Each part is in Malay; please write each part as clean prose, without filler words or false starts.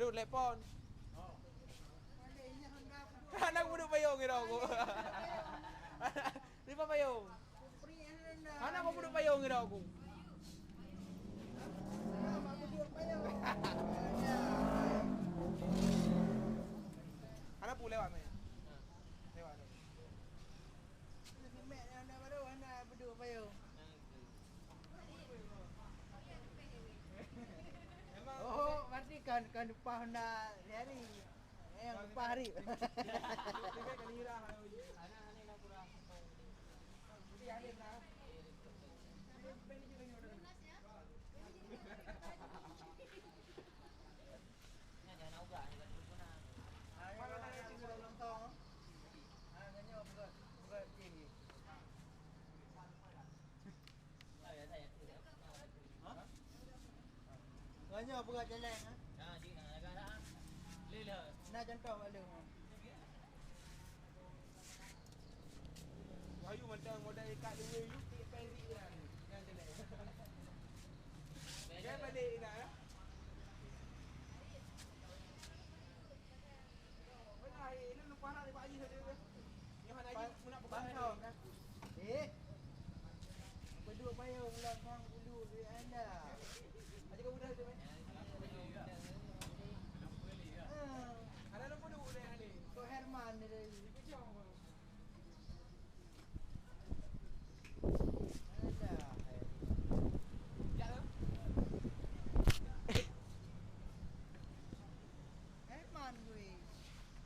Aduh, telepon. Anak duduk payung gitu aku. Di payung. Anak aku duduk payung gitu aku. Anak pun lewat ni. Lewat ni. Mek anak baru anak berdua payung. Oh, berarti kan upah nak hari. Yang upah hari. Tiga kali dah. Anak nak kurang. Jadi ada dah. Beli je lagi order. Jangan nak ubah ni kan guna. Kalau nak cik lontong. Ganyo buat tinggi. Saya. Ha? Ganyo buat jalan ha. Nah, di negara. Lila. Nak contoh malu. Ayu mentang modal ikat dua you tik peri dah ni. Kan jalan. Jangan balik nak ya. Benar, ini lupa nak Pak Haji saja. Yang Haji nak berbantung kan. Berdua payung lah kang bulu duit anda. Haji kau mudah tu kan? Ada nombor dua dah ni. Kau Herman ni dia. Kecam. Ada. Ya tu. Herman gue.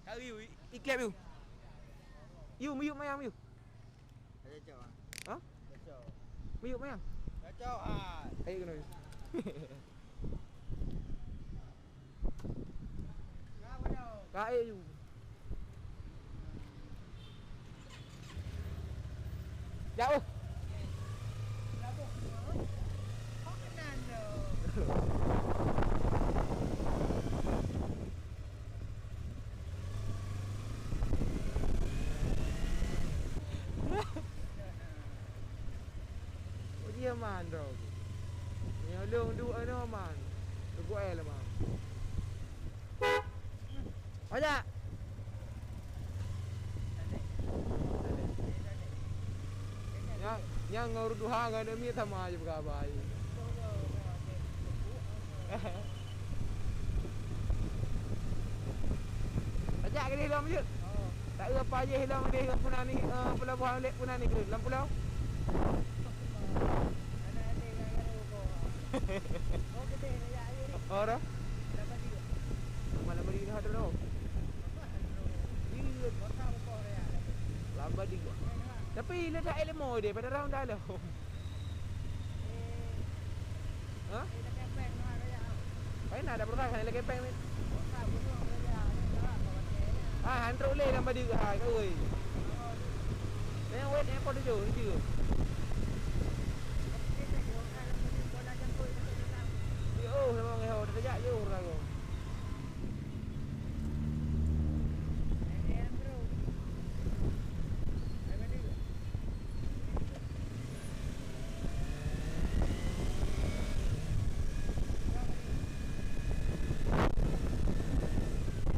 Kau you iklap you. You mayang you. Ada cok. Ha? Cok. Mayang. Kacau ah. Ayo kena. Kau dah. Kae you. Jauh. Labuk. Kau kenal dah. Dia man dog. Yang long du ano man. Dugo ay lamang. Aja. Yang ngor duha ngane mi sama aja berkabai. Aja ke hilang je. Tak ada apa aja hilang di Punani pelabuhan lek Punani ke dalam pulau. Oh, gede ni ya ayu ni. Ora. Berapa dia? Malam hari ni ada dah. Iya, Kota apa ya? lambat juga. Tapi letak ilmu dia pada round dah lah. Ha? Ini kepeng mana ya? Pain ada perang kan lagi peng ni. Kota bunuh ya. Ah, hantar oleh lambat juga ha kau oi. Yang wait airport tu je. Oh, memang ngehau terjak je orang tu.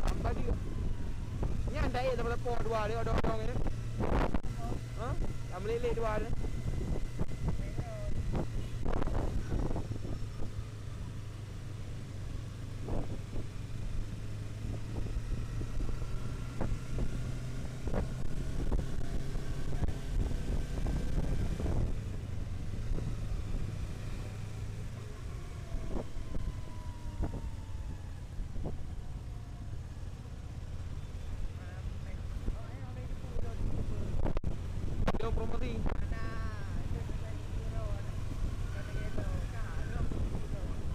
Ambil dia. Ni anda tak boleh por dua dia ada orang ni. Ha? Ambil lele dua ni. Dia promosi.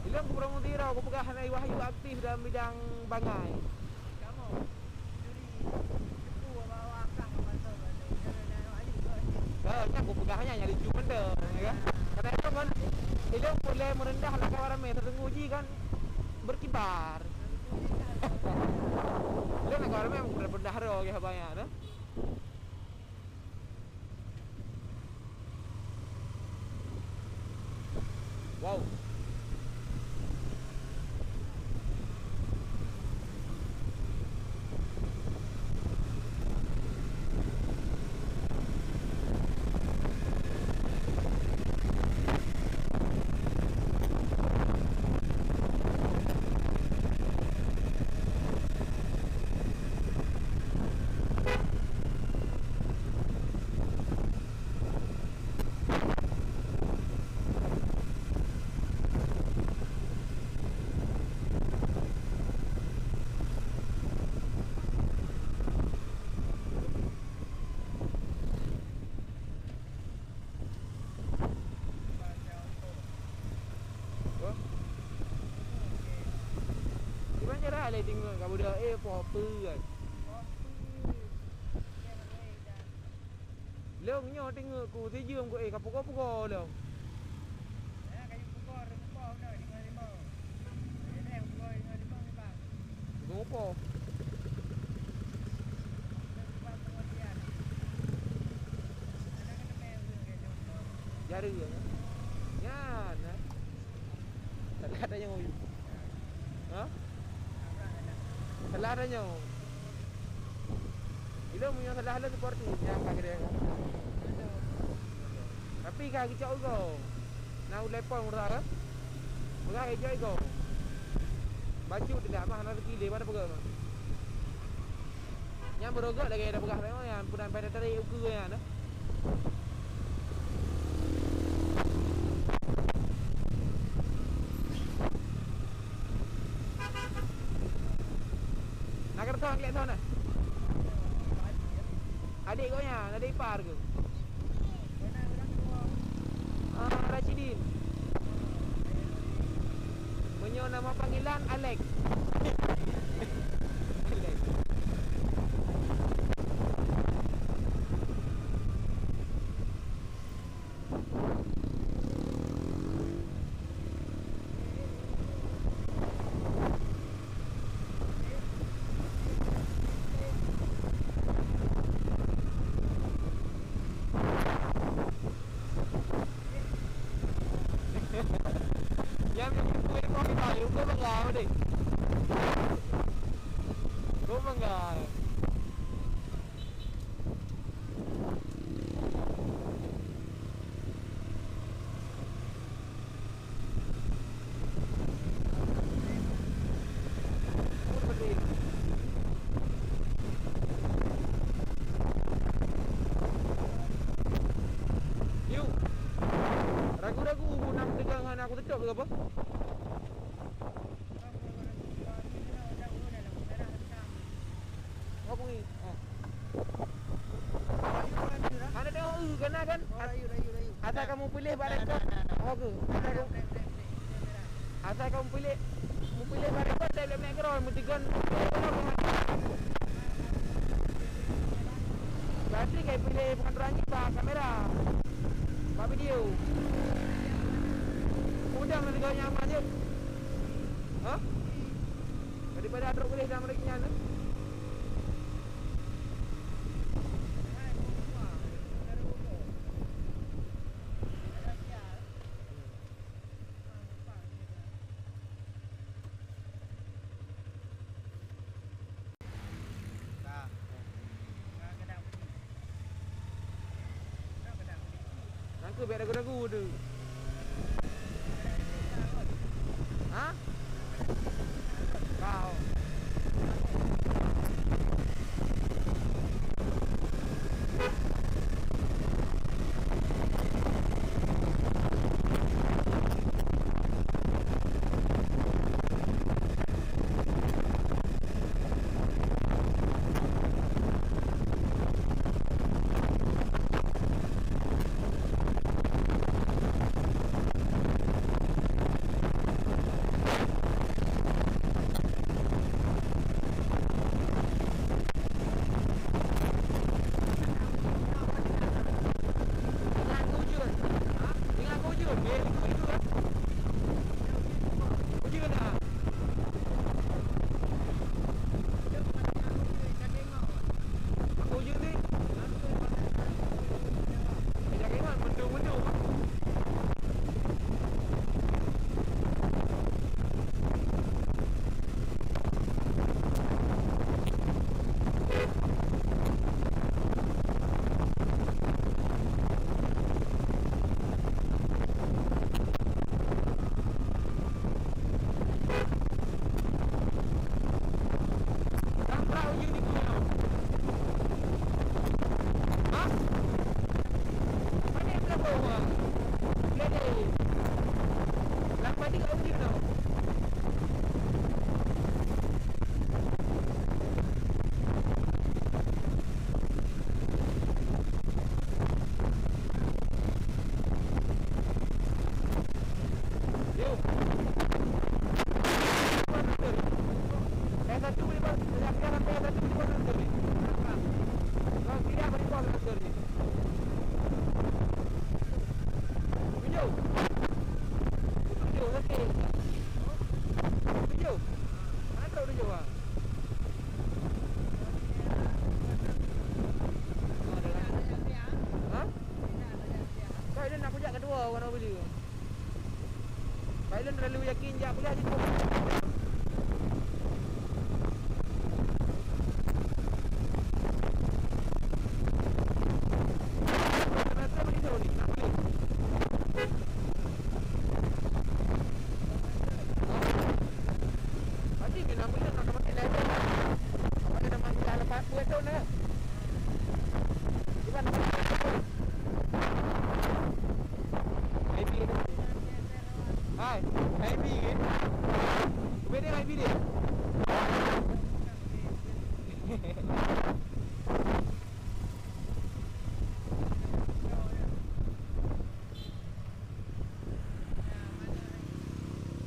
Bila aku promosi tau, aku pegang Hanai Wahyu aktif dalam bidang bangai. Kamu curi tipu bawa akang pasal balik. Dan ayu tu. Kan aku pegangnya nyari cuma benda, ya kan? Karena itu kan bila boleh merendah lah kawan ramai tertenguji kan berkibar. Bila nak kawan ramai berendah roh ya banyak tu. Wow. cerah lah tengok kat budak. Apa kan. Longnya tengok ku sejam ku kapur-kapur long. Ngopo? Jari ya. Yan. Salah adanya ngoyu. Ha? Salah adanya. Ilo punya salah lah seperti yang kaki dia. Tapi kaki cak go. Nau lepon murah kan? Murah hijau go. Baju tidak mah nak kile pada pegang. Yang berogak lagi ada pegang memang yang punan pada tarik ukur yang ada. Nak kertas lihat sana. Adik kau nya, adik ipar ke? Rashidin. Punya nama panggilan Alex. Alex. Yang kau kau kita lu kau bangga deh. Kau bangga. Yuk. Ragu-ragu nak tegang aku tutup ke apa? Apa ni? Ada tengok kena kan? Asal kamu pilih barekod. Oh ke? Asal kamu pilih barekod saya boleh naik geron mutikan. Bateri kayak pilih bukan rangi bah kamera. Bah video. Mudah menegak nyaman je. Ha? Daripada adrok boleh dalam lagi nyana. Nangka biar ragu-ragu tu. Ha? Kau. Thailand terlalu yakin je boleh aja tu. Rasa boleh tu ni, nak boleh. Tadi kena boleh nak pakai level. Awak kena masak lepas apa tu nak. Cuba nak pakai. Maybe ni. Hai, maybe ke? Beda maybe dia.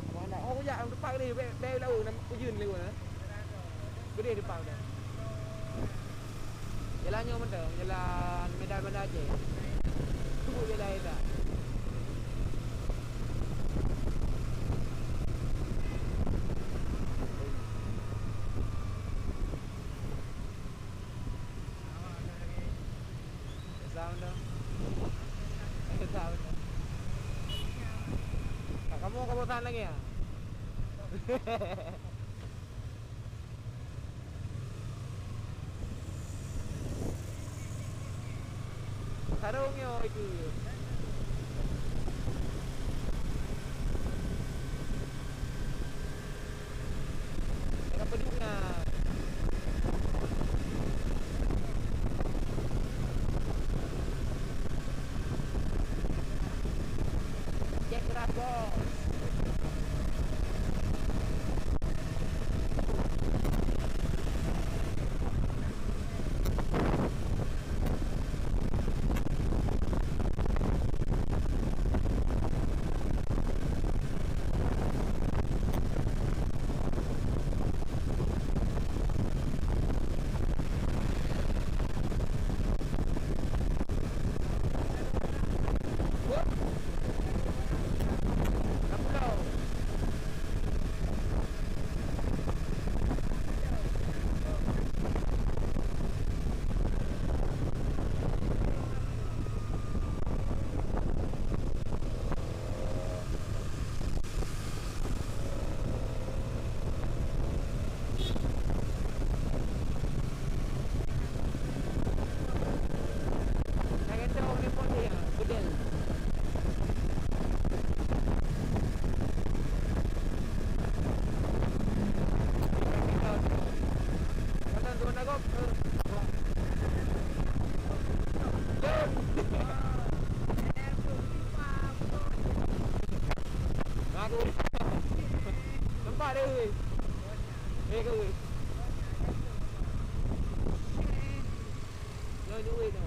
Mana? Oh, ya, depan ni, bel lalu nak ujun lewat ah. Gede depan dah. Jalannya mana? Jalan Medan Bandar Aceh. Tunggu jalan dah. Sound dah. Sound dah. Kamu tahan lagi ya? Sarungnya itu. Kenapa juga? Cek keras bos. Nampak dia weh. Ke weh. Jangan duit tu.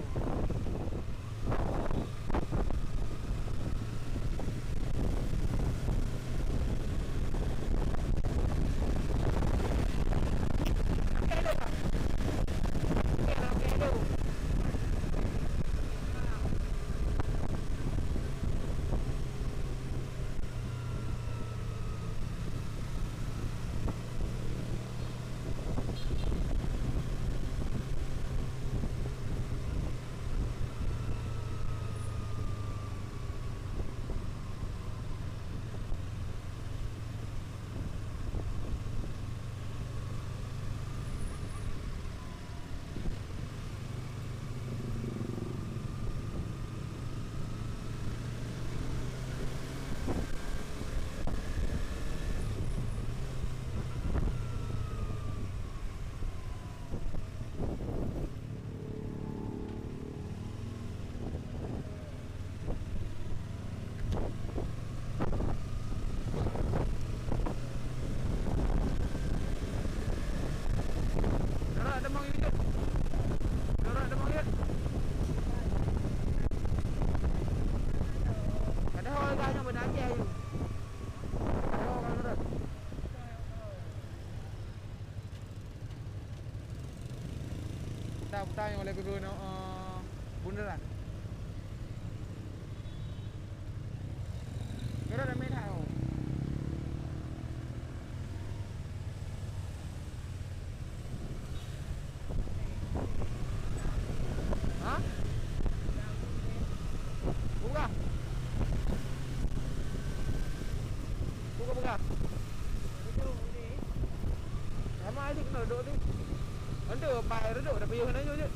Putar yang oleh guna bundaran. Kira dah main tahu. Ha? Buka. kena duduk tu. Ada pai duduk dah payah kena je.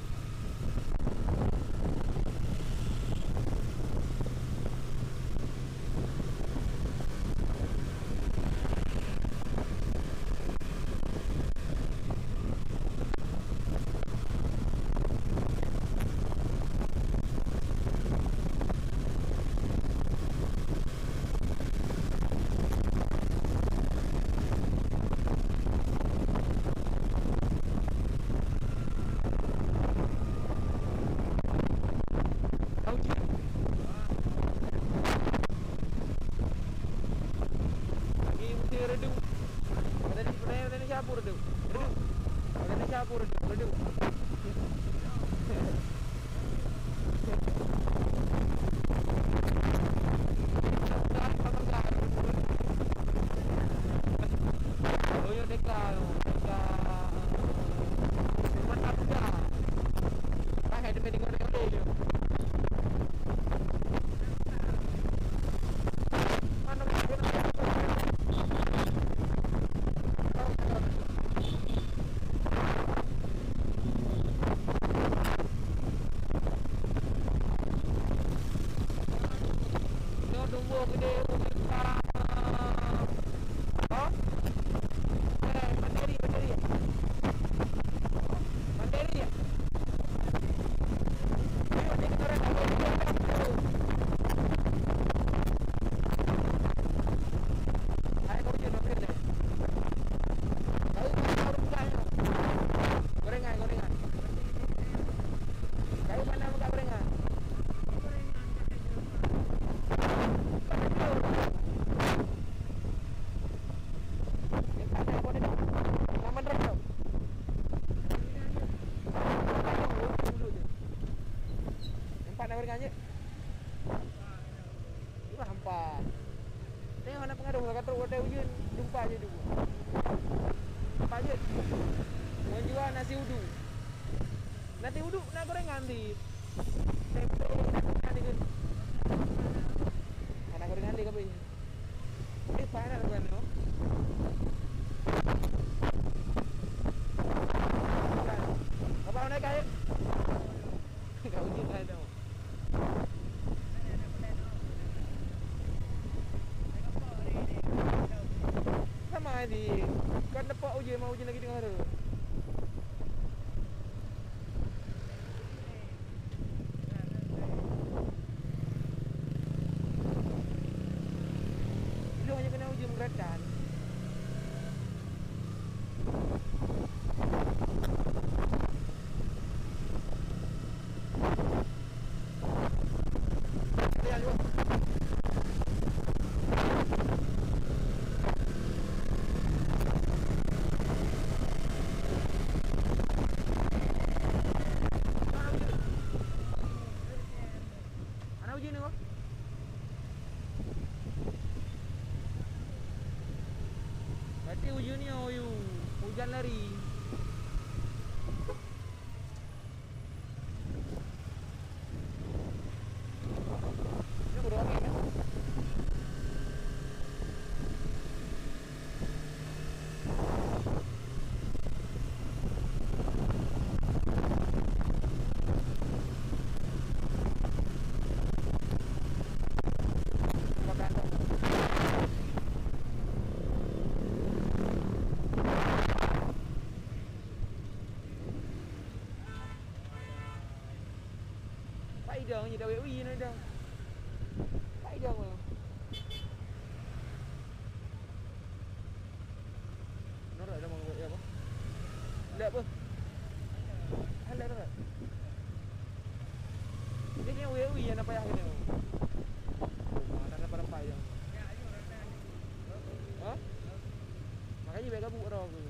Mau ujian lagi tengah tu. Lu hanya kena ujian beratan. Hujan lari. Ini bodoh angin kan? Dong je dah wei ni dah. Baik dong. Norak dah mau buat apa? Lek apa? Halal dah. Dia ni wei yang nak payah kena. Mana nak pada payah. Ha? Makanya baik kabut dah aku.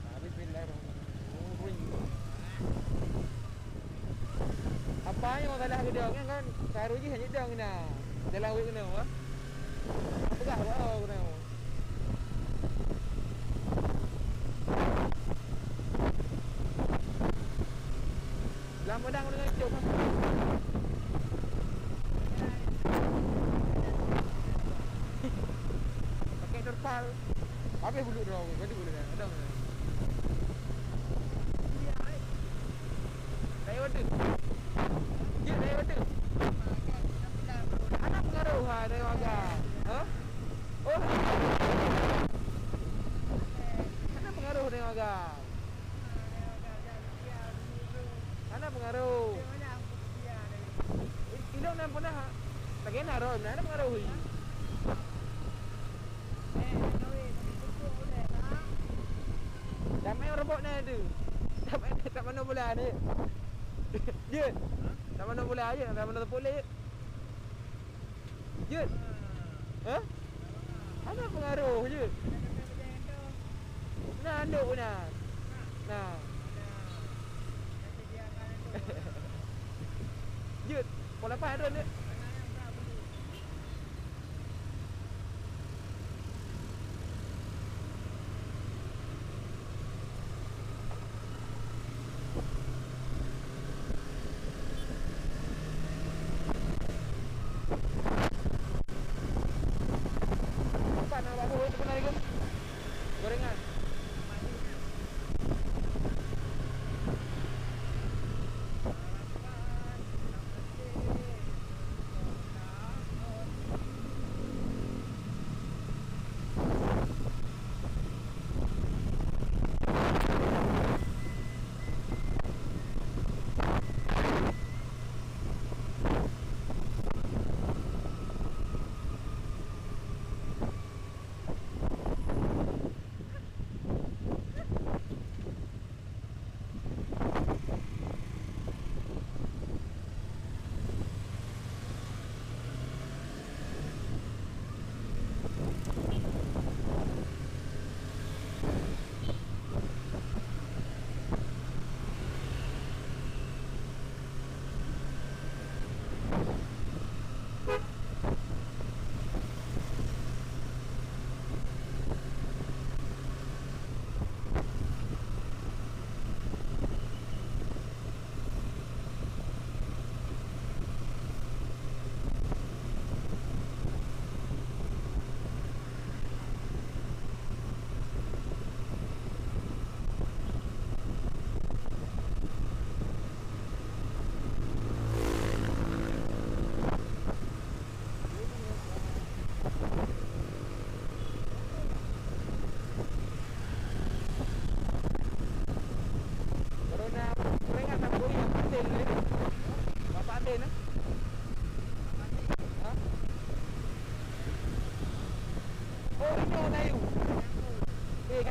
Habis bismillahirrahmanirrahim. Apa yang orang kalah ke dia kan karu je hanya dia kena. Dalam wei kena apa? Pegah apa kena. Dalam padang dengan cuk. Pakai terpal. Habis bulu draw. Kau boleh kan? Ada mana? Saya water. Dia saya water. Ada pengaruh ha dari warga. Ha? Oh. Ada pengaruh dari warga. Ada pengaruh. Ilok nan pernah. Tak kena roh, ada pengaruh. Dah main robot ni ada. Tak mana bola ni. Jut. Tak mana bola je, tak mana tepuk je. Jut. Ha? Ada pengaruh je. Nah, anduk nah. Nah. Jut. Pola lepas ada ni. Gorengan.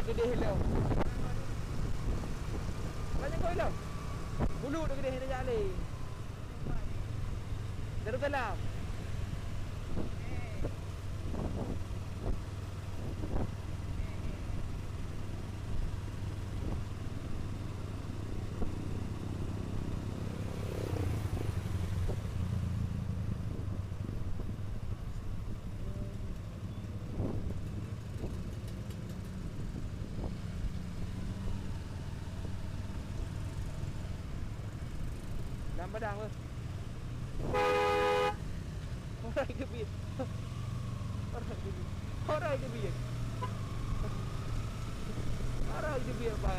Gede hello. Banyak kau hello. Bulu tu gede hendak jalan. Darul Kalam. Dalam padang ke? Orang ke biar. Orang ke biar. Orang ke biar. Orang ke biar apa?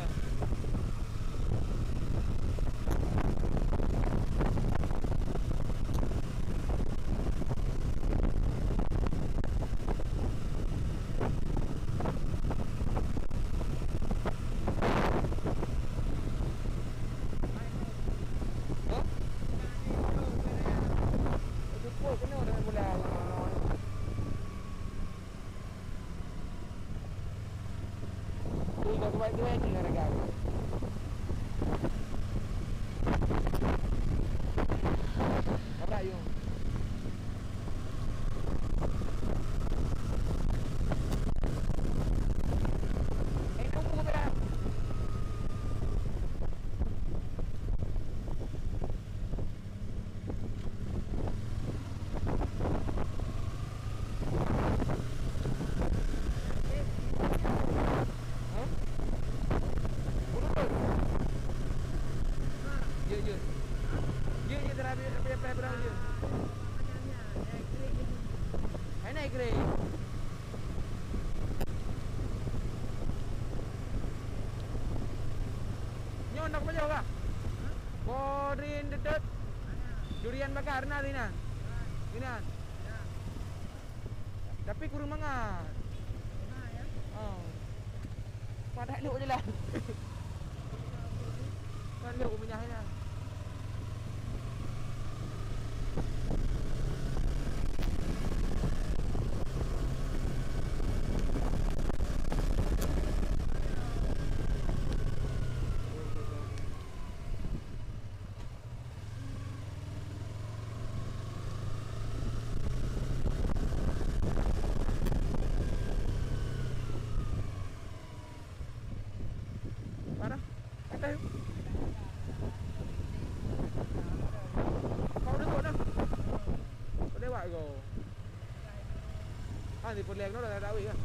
Dua ni harga. Ada yung. Tunggu berapa? Rin dedet. Durian bakar nah Rinan. Rinan. Tapi kurang mangat. Oh. Padat lu je lah. Kan lu menyahnya. Mana? Kata yuk. Kau duduk dah. Kau lewat kau. Ah, di Perliang tu dah tahu kan.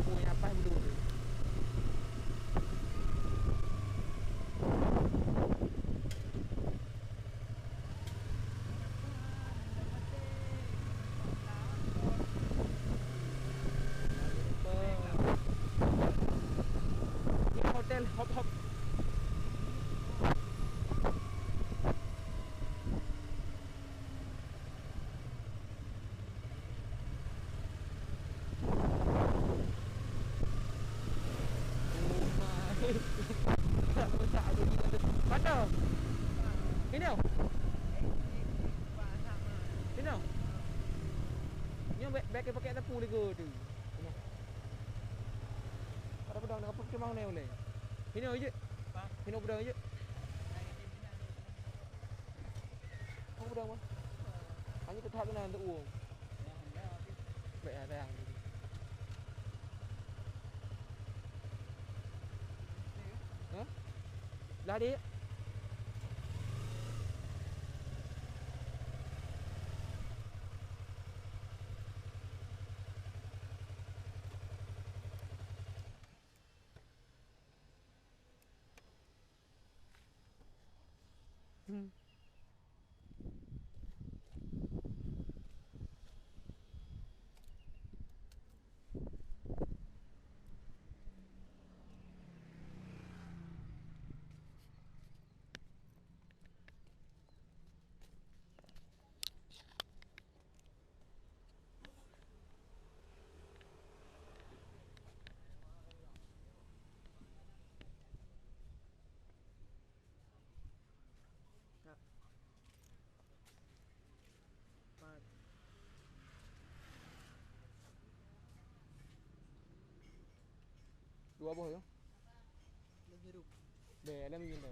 Punya apa yang dulu. Hotel hop hop. Mana? Ini tau? Ini tau? Ni beg pakai tapu lego tu. Ada pedang nak apa kemang ni boleh? Ini aja. Ini pedang aja. Không pedang mah. Hanya tetap kena untuk uang. Baik ada yang. Hah? Lah dia. Dua buah tu. Biru. Dalam ni tu.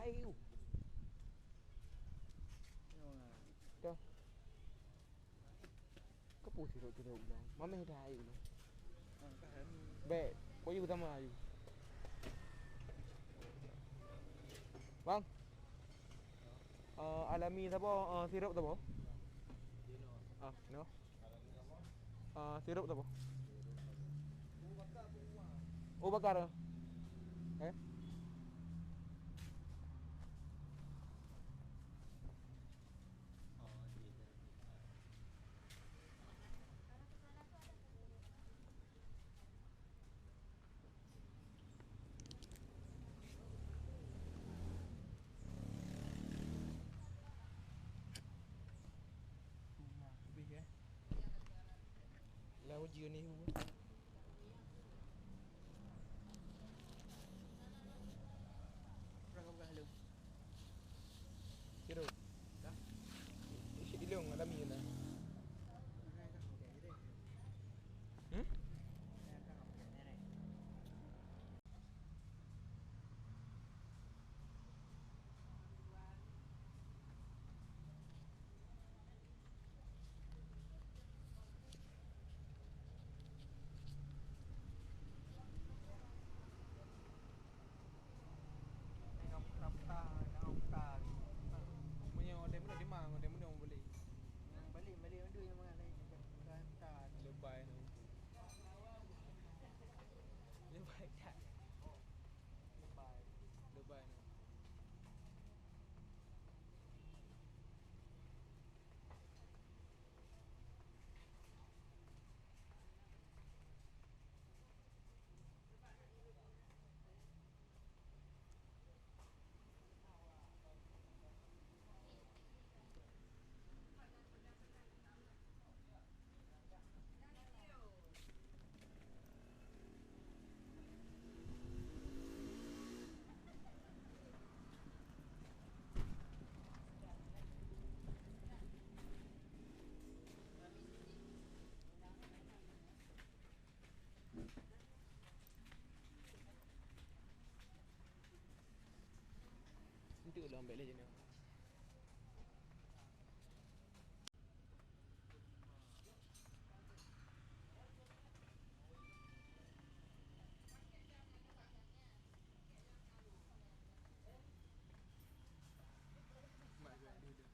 Ayu. Tu. Kau pusing tu tu bilang. Mama dah ayu. Baik, kau juga sama ayu. Bang. Alami siapa? Sirup tu apa? No. Sirup tu apa? Oh bakar. Eh? Lah uji ni. Sirup. Dah. Isi dilung alami na. Hmm? tu lah ambil je ni. Mak jual dia dah.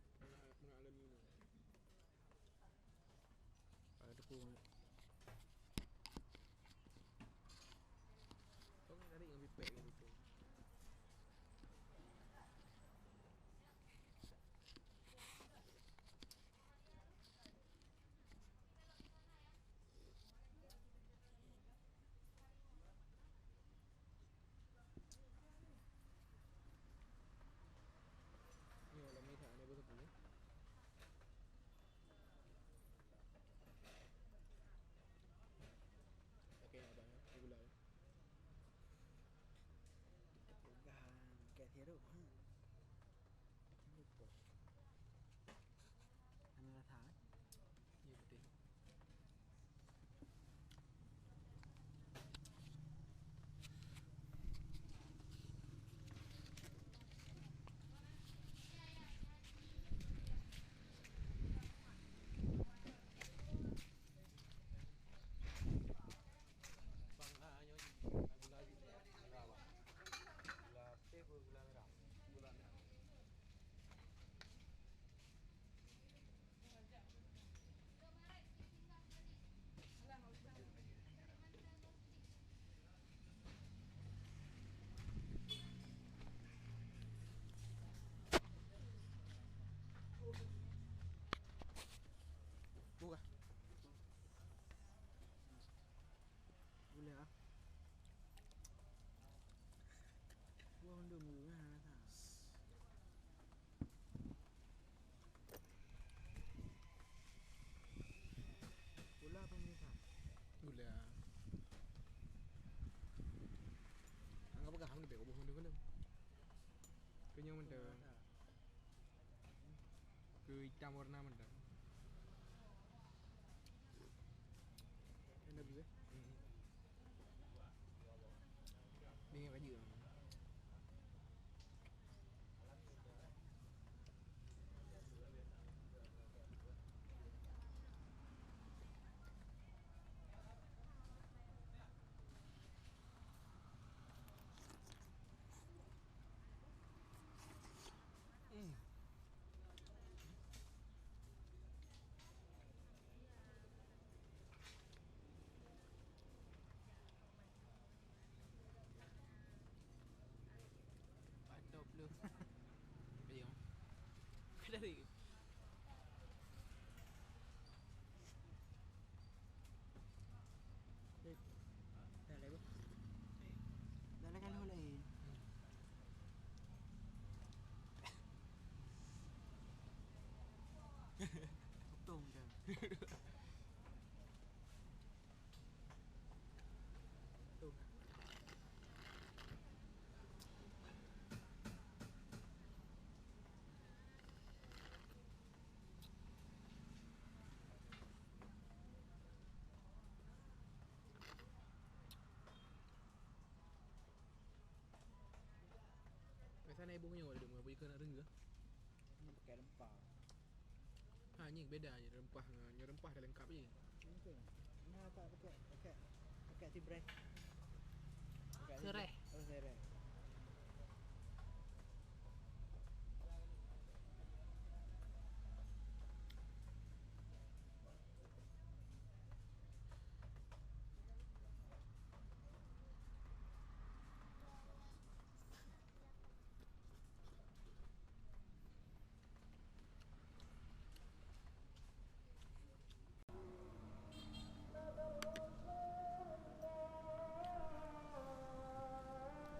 Jual ni jual ni. Mengalam ni. Ada tepung. Kau nak tarik dengan pipet kan itu. Ni orang ni tak ada betul ni. Okey, apa ni? Gula. Pegang kat sirup. Lupa. Ana rasa. Ya betul. Gula merah. Gula merah. Buka. Gula ah. Buang dulu kan rasa. Gula apa ni kan? Gula. Anggap pegang dia buang dia kan. Kenyang mentah. Ke hitam warna mentah. Enak bisa. Dengan baju. Patop lu. Ayom. Dari. Dah lah bu. Dah lah kalau lain. Potong dah. Tu. Biasa ibu punya ada mengapa ikan nak rengga. Ni pakai rempah. Ha ni beda je rempah dengan rempah dah lengkap je. Okey. Nah apa pakai tibrek. Serai. Oh serai.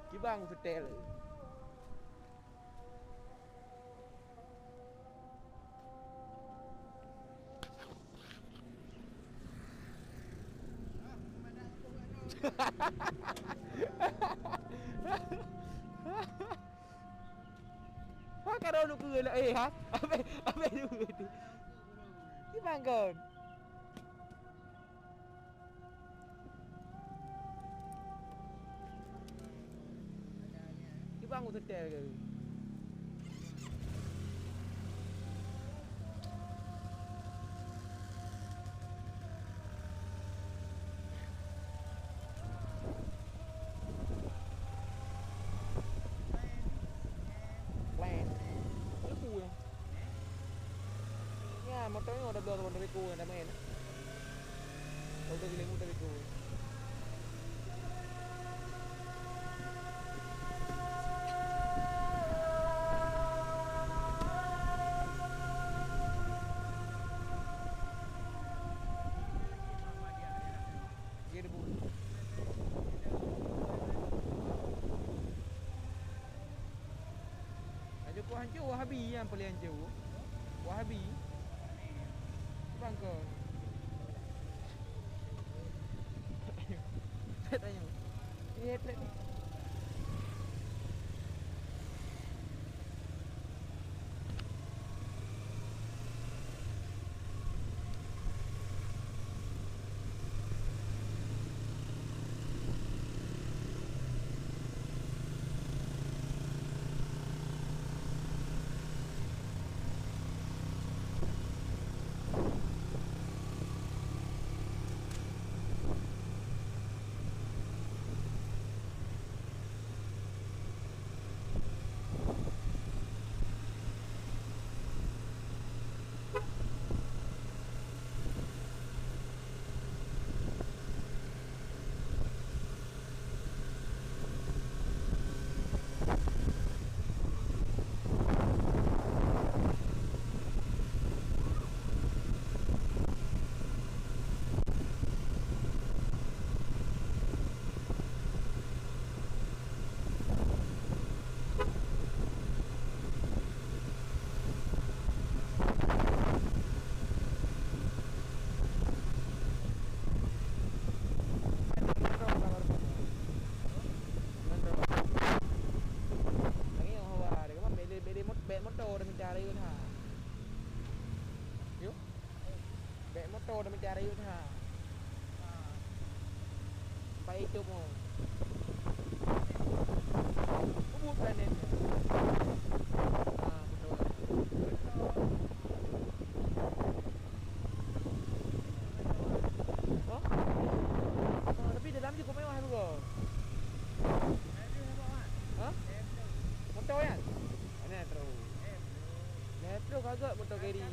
Kibang hotel. Ha karo lu ke lah ha. Abe dulu tu. Ki bangkon. Ki bangun setel ke? Motor ni udah belum motor aku dah main. Udah gila motor aku. Dia debu. Aja ku hancur Wahabi yang paling hancur. Wahabi. Bangkon. Saya tanya. Ini headlight ni. motor dah mencari ha. Baik itu mo. Ubud planet. Ah, betul. Oh? Oh, tapi dalam je kau mewah juga. Ha? Motor kan? Mana terus? Metro kagak motor carry.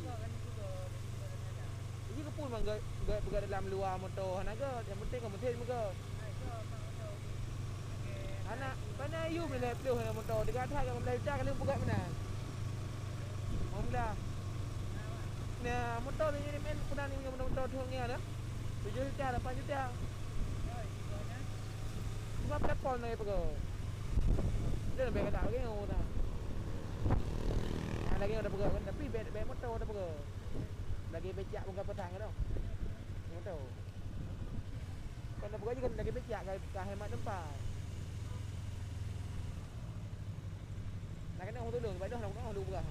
Ini ke pun mangga berada dalam luar motor naga. Yang penting kau mesin mangga. Anak mana you boleh peluk dalam motor. Dekat atas kau boleh cak kali buka mana? Honda. Nah, motor ni main pernah ni punya motor tu ni ada. 7 juta 8 juta. Cuma platform ni pergi. Dia lebih kata lagi orang. Lagi udah pergi kan tapi beg motor udah pergi. Lagi becak bukan petang ke tau. Motor. Kalau dah pergi juga lagi becak ke hemat tempat. Nak kena orang tolong sebab dah nak dulu berah.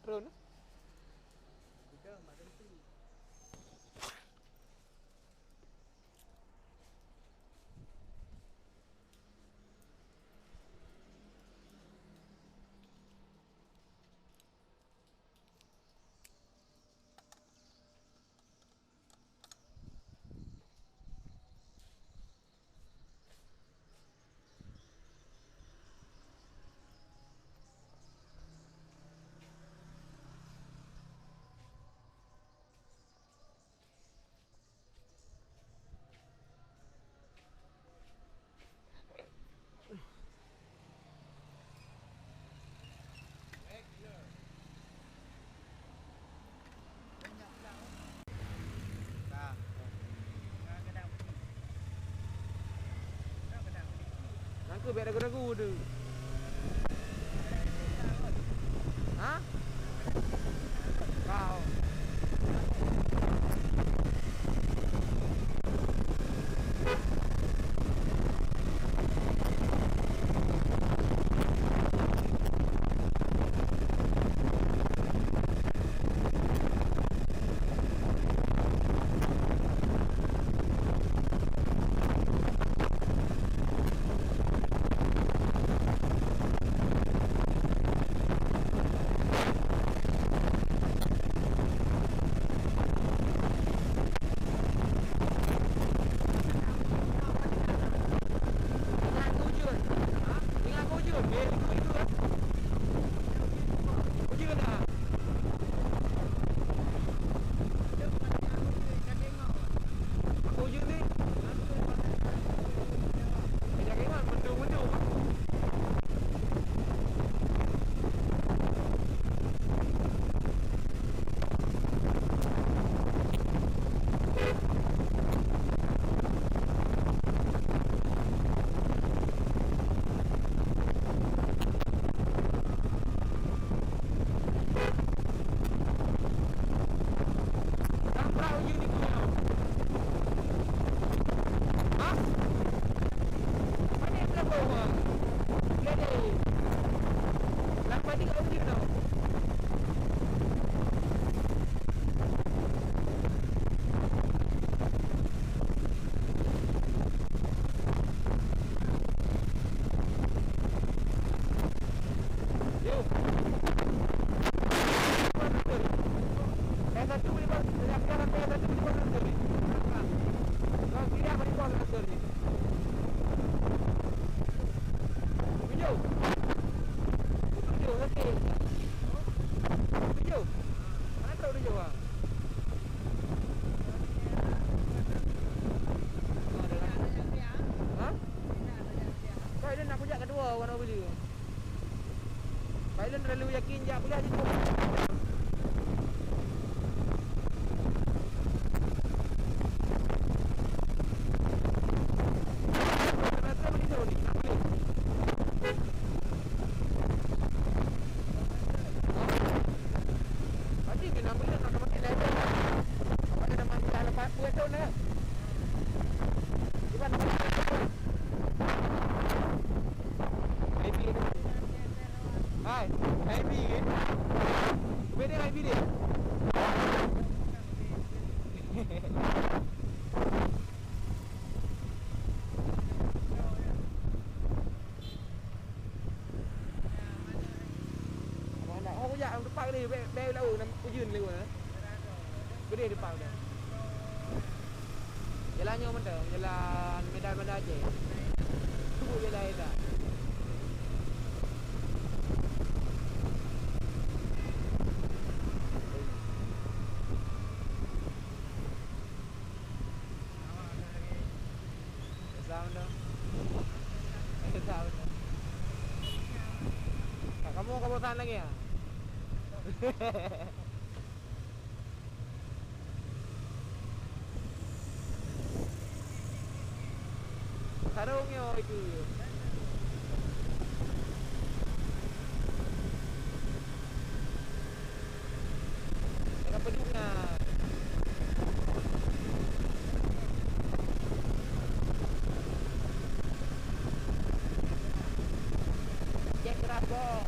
drone. Udah mak tentu. Banyak pula. Nah, Kadang-kadang. Kadang-kadang. nangka biar ragu-ragu tu. Ha? Kau. Ingat aku je. Ha? Ingat aku je. Biar itu kan. Aku je dah. Dia bukan aku dia tengok. Aku je ni. Kejap kan mendung-mendung. Dah perahu je ni kau. Ha? Mana yang berapa orang? Dia ada. Lambat ni kau je tau. Yo. Saya satu boleh buat. Saya satu boleh buat answer ni. Kau kira boleh buat answer ni. Tujuh. Tujuh okey. Tujuh. Mana tahu tujuh ah? Ha? Pilot nak pujak kedua warna beli. Pilot terlalu yakin je boleh aja tu. Rasa boleh tahu ni. Nak boleh. Tadi kena boleh nak mati level. Pada dah mati dah lepas 2 tahun dah. Cuba nak mati. Happy ni. Hai, happy ke? Beda happy dia. Mana oh ya depan ni be lau nak ujun leu nah. Gede depan dia. Jalannya mana? Jalan Medan Aceh. Tunggu jalan dah. Sound dah. Sound dah. Kamu bosan lagi ya? Sarungnya itu. Dengan pedungan. Cek keras bos.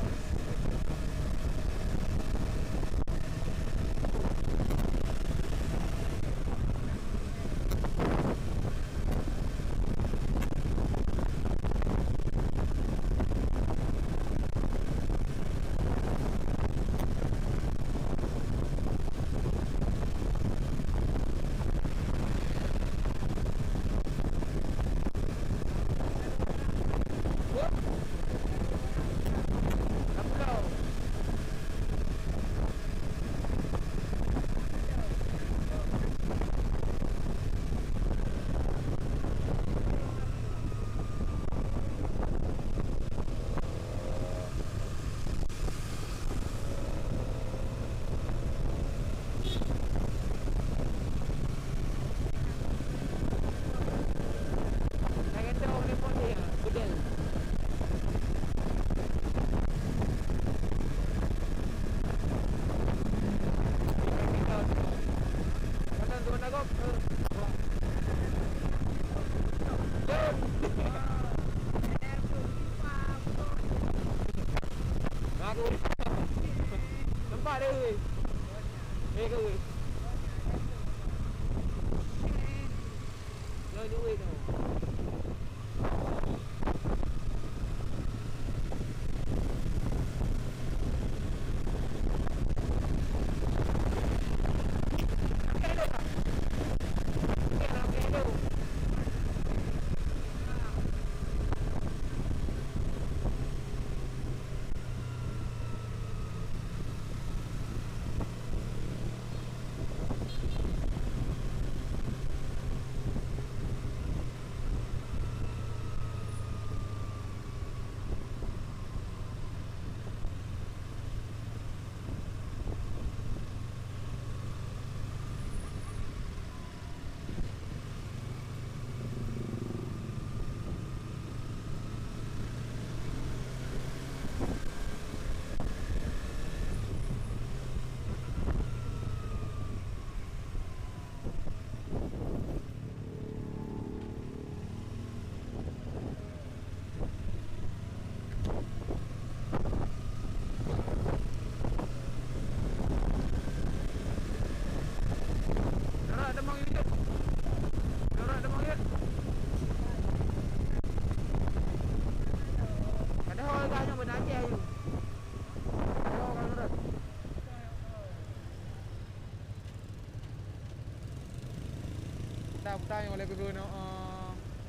putar yang oleh ke no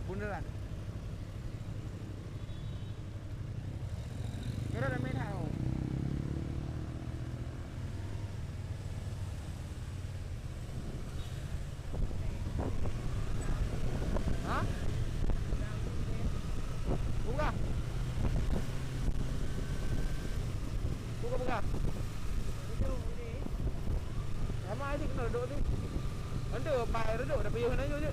bundaran. Kira dah main hao. Ha? Buka. Buka. Lama aja kena duduk tu. Anda bayar duduk dah payah aja je.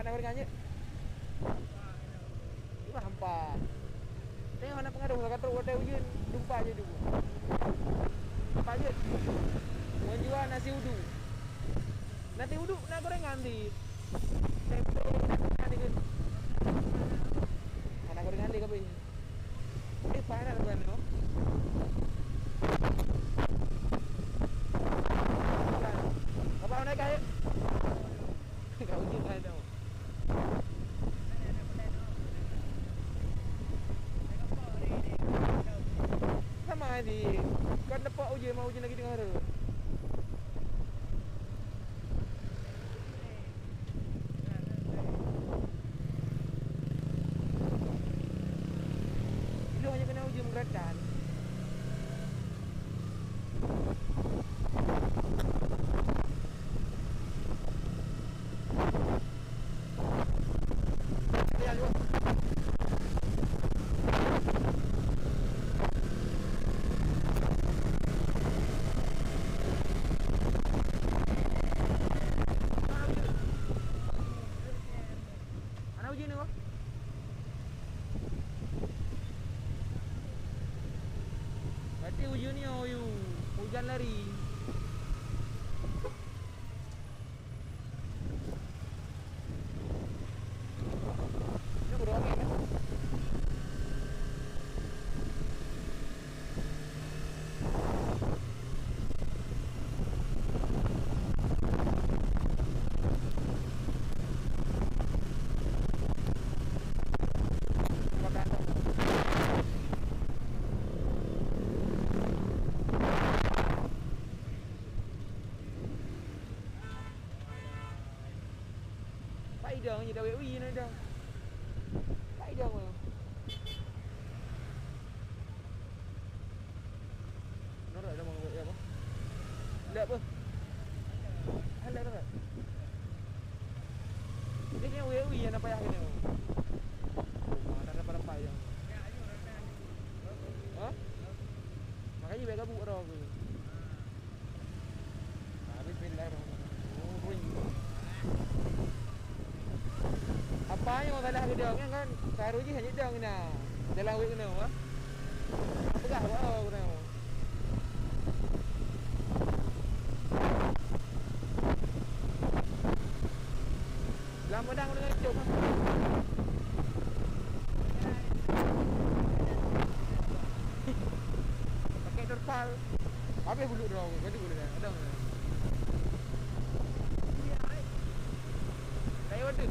Gorengannya. Ini hampa. Tengok nak pengaruh lah kata hotel Ujin, jumpa aja dulu. Jumpa aja. Menjual nasi uduk. Nasi uduk nak gorengan di. Tempe nak kan. Mana gorengan di kabe. Panas kan no. Apa naik aja? Kau Ujin kan tau. Sama di kan dapat uji mau uji lagi dengar. Itu hanya kena uji menggerakkan. Hujan lari. Ini berapa kan? Dong như đâu uy nữa đâu. Phải dong rồi. Nó rồi đâu mọi người không? Đẹp không? Hay đẹp rồi. Ini yang uy yang apa ya ini? Ada pada dong. Hah? Makanya mereka buat roh. Habis bismillahirrahmanirrahim. banyak orang salah ke dia kan taruh je hanya dia kena. Jalan awak kena apa? Pegah apa kena. Lama dah dengan cok. Pakai terpal. Habis bulu dia orang. Gaduh bulu dia. Ada. Saya water.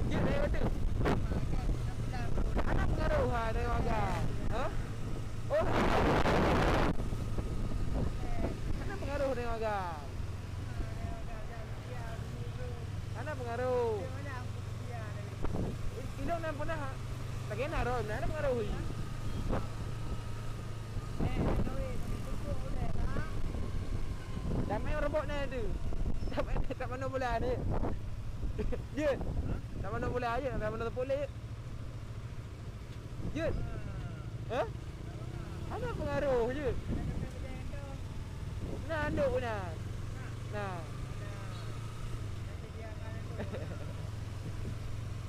Ya, saya water. Anak pengaruh ha dari warga. Ha? Oh. Anak pengaruh dari warga. Anak pengaruh. Ilong na pernah. Lagi na ron, anak pengaruh. Damai robot na tu. Tak mana bola ni. Dia. Tak mana bola aje, tak mana boleh. Jut. Ha? Ada pengaruh je. Nah, anduk pun nah. Nah.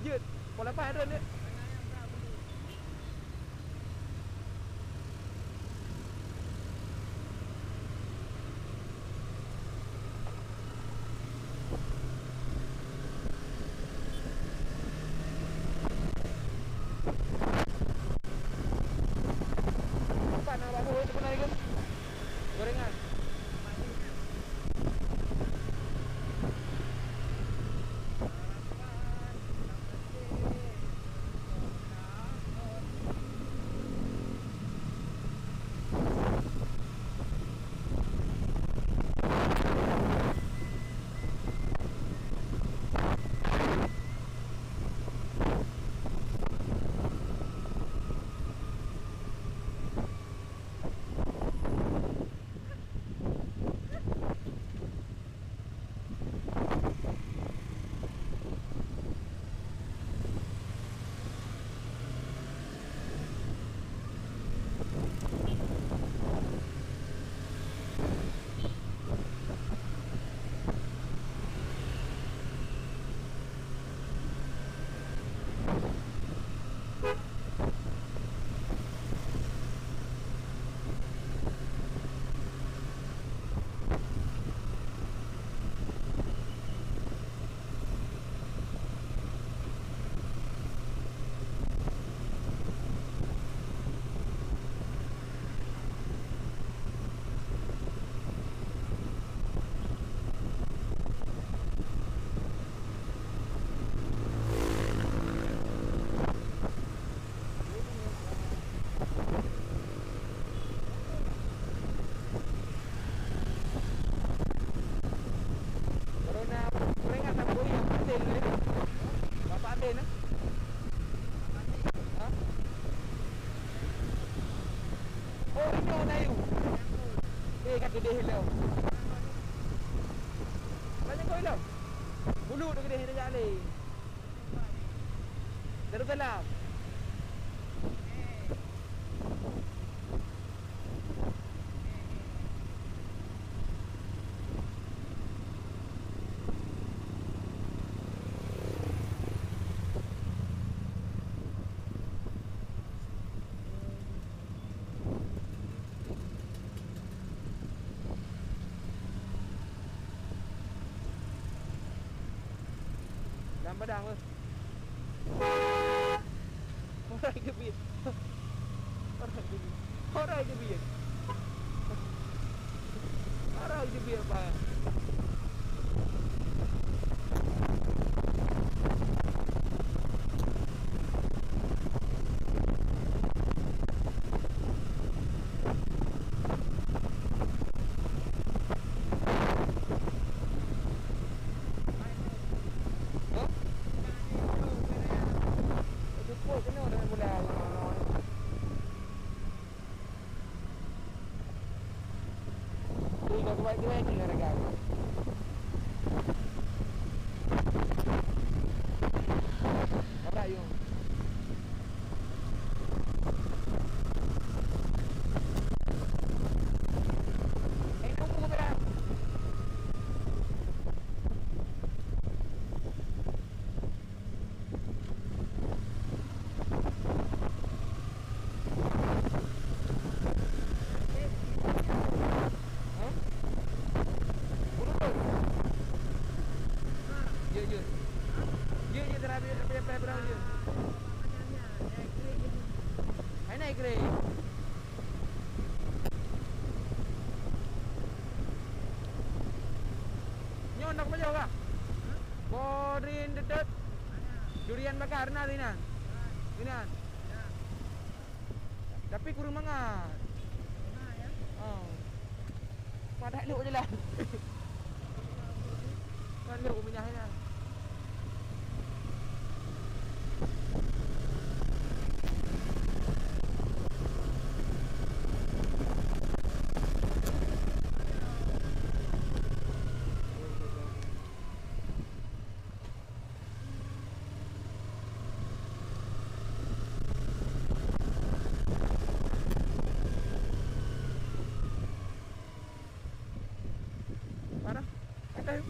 Jut. Pola apa ada ni? Gorengan. Gede hilang. Banyak kau hilang. Bulu tu gede hilang jali. Darul Salam. Padang ke? Orang ke biar. Orang ke biar. Orang ke biar. Orang ke biar apa? Baik-baik ni harga. Apa yung? Nunggu berapa? apa berang je. Hai naik kereta. Nyon nak baca apa? Bodrin dedet. Durian bakar na dinan. Dinan. Tapi kurang mangat. Oh. Madak luk je lah. Kan luk minyaknya. Mana? Kita yuk.